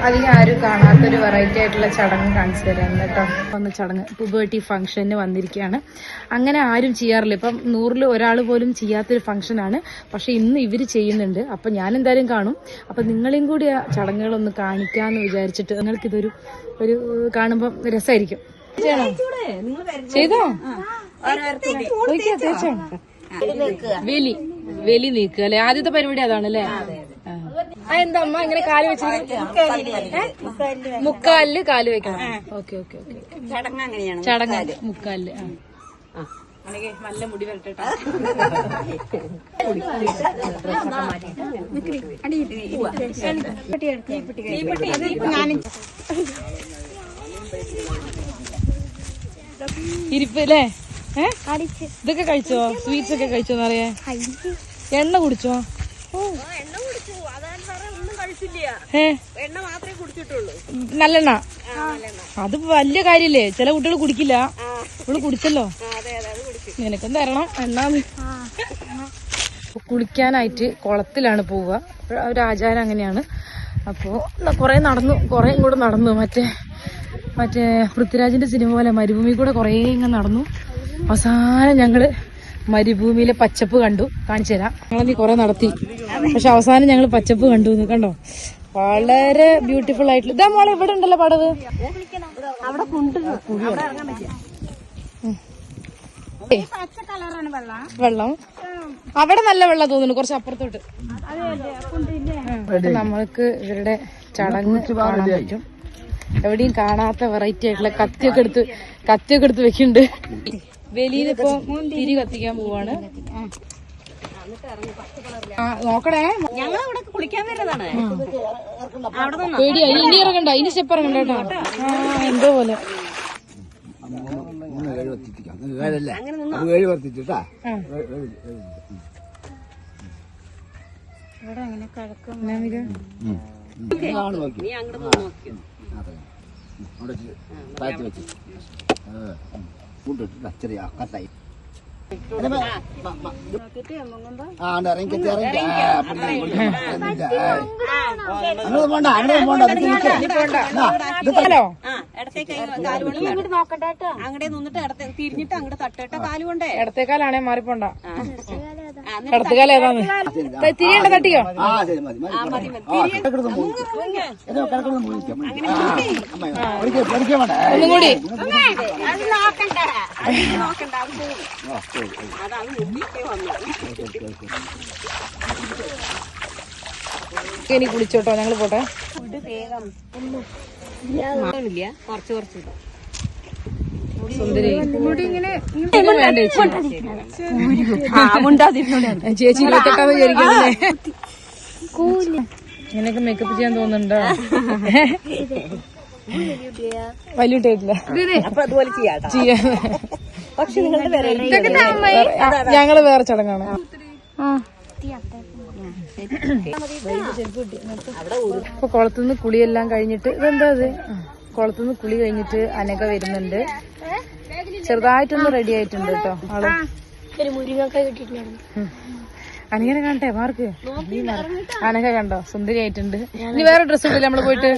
അധികം ആരും കാണാത്തൊരു വെറൈറ്റി ആയിട്ടുള്ള ചടങ്ങ് കാണിച്ചു തരാം കേട്ടോ. ഒന്ന് ചടങ്ങ് പുബേർട്ടി ഫംഗ്ഷന് വന്നിരിക്കുകയാണ്. അങ്ങനെ ആരും ചെയ്യാറില്ല. ഇപ്പം 100-ൽ ഒരാൾ പോലും ചെയ്യാത്തൊരു ഫംഗ്ഷനാണ്. പക്ഷെ ഇന്ന് ഇവര് ചെയ്യുന്നുണ്ട്. അപ്പൊ ഞാൻ എന്തായാലും കാണും. അപ്പൊ നിങ്ങളെയും കൂടി ആ ചടങ്ങുകളൊന്ന് കാണിക്കാന്ന് വിചാരിച്ചിട്ട് നിങ്ങൾക്കിതൊരു കാണുമ്പോ രസമായിരിക്കും. ചെയ്തോ? വെലി നീക്കുക അല്ലെ? ആദ്യത്തെ പരിപാടി അതാണല്ലേ? എന്താ അമ്മ ഇങ്ങനെ കാല് വെച്ചിട്ട് മുക്കാലില് കാല് വെക്കണം. Okay okay okay. ചടങ്ങ് മുക്കാലില്. നല്ല മുടി വരട്ടെ. ഇരിപ്പ് അല്ലേ? ഇതൊക്കെ കഴിച്ചോ? സ്വീറ്റ്സ് ഒക്കെ കഴിച്ചോന്ന് അറിയാ? എണ്ണ കുടിച്ചോ? നല്ലെണ്ണ? അത് വലിയ കാര്യല്ലേ? ചില കുട്ടികൾ കുടിക്കില്ല. ഇവള് കുടിച്ചല്ലോ. നിനക്കും തരണം എണ്ണാന്ന്. കുളിക്കാനായിട്ട് കുളത്തിലാണ് പോവുക. ഒരു ആചാരം അങ്ങനെയാണ്. അപ്പോ കൊറേ നടന്നു, കൊറേ കൂടെ നടന്നു. മറ്റേ പൃഥ്വിരാജിന്റെ സിനിമ പോലെ മരുഭൂമി കൂടെ കൊറേ ഇങ്ങനെ നടന്നു. അവസാനം ഞങ്ങള് മരുഭൂമിയിലെ പച്ചപ്പ് കണ്ടു. കാണിച്ചു തരാം. ഞങ്ങളീ കൊറേ നടത്തി. പക്ഷെ അവസാനം ഞങ്ങൾ പച്ചപ്പ് കണ്ടു. കണ്ടോ? വളരെ ബ്യൂട്ടിഫുൾ ആയിട്ടുള്ള. ഇതാ മോളെ ഇവിടെ ഉണ്ടല്ലോ പടവ്. വെള്ളം അവിടെ നല്ല വെള്ളം തോന്നുന്നു. കുറച്ച് അപ്പുറത്തോട്ട് നമ്മൾക്ക് ഇവരുടെ ചടങ്ങ് കാണാൻ പറ്റും. എവിടെയും കാണാത്ത വെറൈറ്റി ആയിട്ടുള്ള കത്തിയൊക്കെ എടുത്ത് വെക്കുന്നുണ്ട്. വെളിയിലിപ്പോ തിരി കത്തിക്കാൻ പോവാണ്. നോക്കണേ, ഞങ്ങളിവിടെ കുളിക്കാൻ വരുന്നതാണ്. പേടിയാ. ഇനി ഇറങ്ങണ്ട, ഇനി സ്റ്റെപ്പ് ഇറങ്ങണ്ട കേട്ടോ. എന്തോ പോലെ ഇവിടെ അങ്ങനെ കിഴക്കും അങ്ങടെ നിന്നിട്ട് തിരിഞ്ഞിട്ട് അങ്ങോട്ട് തട്ടേട്ട കാലുകൊണ്ടേ. ഇടത്തേക്കാലാണേ മാറിപ്പോണ്ട. ഇടത്തേക്കാല ഏതാന്ന് തിരിയണ്ട? തട്ടിയോ? ഒന്നും കൂടി. ഇനി കുളിച്ചോട്ടോ, ഞങ്ങള് പോട്ടെ. കുറച്ച് സുന്ദരി ചേച്ചി 28 വിചാരിക്കുന്നേ. ഇങ്ങനെയൊക്കെ മേക്കപ്പ് ചെയ്യാൻ തോന്നുന്നുണ്ടോ? വലിയ കുട്ടിയായിട്ടില്ല ചെയ്യാൻ. ഞങ്ങള് വേറെ ചടങ്ങാണ്. ഇപ്പൊ കുളത്തുനിന്ന് കുളിയെല്ലാം കഴിഞ്ഞിട്ട് ഇതെന്താ അത്? കുളത്തുനിന്ന് കുളി കഴിഞ്ഞിട്ട് അനഘ വരുന്നുണ്ട്. ചെറുതായിട്ടൊന്ന് റെഡി ആയിട്ടുണ്ട് കേട്ടോ ആള്. അനഘനെ കാണട്ടെ മാർക്ക്. അനഘ കണ്ടോ? സുന്ദരി ആയിട്ടുണ്ട്. ഇനി വേറെ ഡ്രസ്സ് ഉണ്ടല്ലേ നമ്മള് പോയിട്ട്?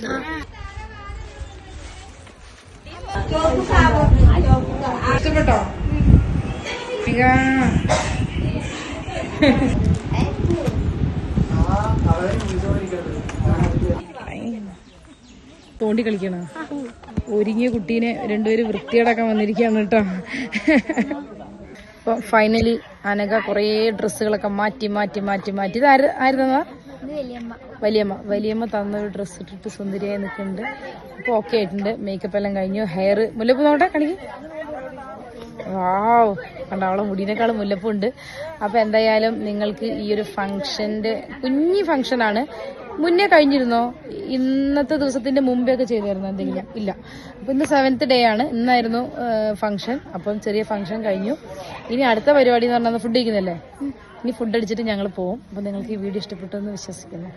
ഇഷ്ടപ്പെട്ടോ? തോണ്ടി കളിക്കണ ഒരുങ്ങിയ കുട്ടീനെ രണ്ടുപേരും വൃത്തിയടക്കം വന്നിരിക്കുകയാണ് കേട്ടോ. അപ്പൊ ഫൈനലി അനഘ കുറേ ഡ്രസ്സുകളൊക്കെ മാറ്റി ഇത് ആയിരുന്നതാ? വലിയമ്മ തന്നൊരു ഡ്രസ്സ് ഇട്ടിട്ട് സുന്ദരിയായി നിൽക്കുന്നുണ്ട്. അപ്പൊ ഓക്കെ ആയിട്ടുണ്ട്. മേക്കപ്പ് എല്ലാം കഴിഞ്ഞു. ഹെയർ മുല്ലപ്പ് നോട്ടെ കാണിക്കും. വാവ്, കണ്ട അവളെ മുടിനേക്കാളും മുല്ലപ്പുണ്ട്. അപ്പൊ എന്തായാലും നിങ്ങൾക്ക് ഈ ഒരു ഫംഗ്ഷന്റെ കുഞ്ഞി ഫംഗ്ഷനാണ്. മുന്നേ കഴിഞ്ഞിരുന്നോ? ഇന്നത്തെ ദിവസത്തിന്റെ മുമ്പേ ഒക്കെ ചെയ്തായിരുന്നു എന്തെങ്കിലും? ഇല്ല. അപ്പൊ ഇന്ന് 7th ഡേ ആണ്. ഇന്നായിരുന്നു ഫംഗ്ഷൻ. അപ്പം ചെറിയ ഫംഗ്ഷൻ കഴിഞ്ഞു. ഇനി അടുത്ത പരിപാടി എന്ന് പറഞ്ഞാൽ ഫുഡ് കഴിക്കുന്നല്ലേ? ഇനി ഫുഡ് അടിച്ചിട്ട് ഞങ്ങൾ പോവും. അപ്പൊ നിങ്ങൾക്ക് ഈ വീഡിയോ ഇഷ്ടപ്പെട്ടു എന്ന് വിശ്വസിക്കുന്നു.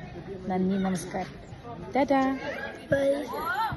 നന്ദി, നമസ്കാരം, ടാറ്റാ.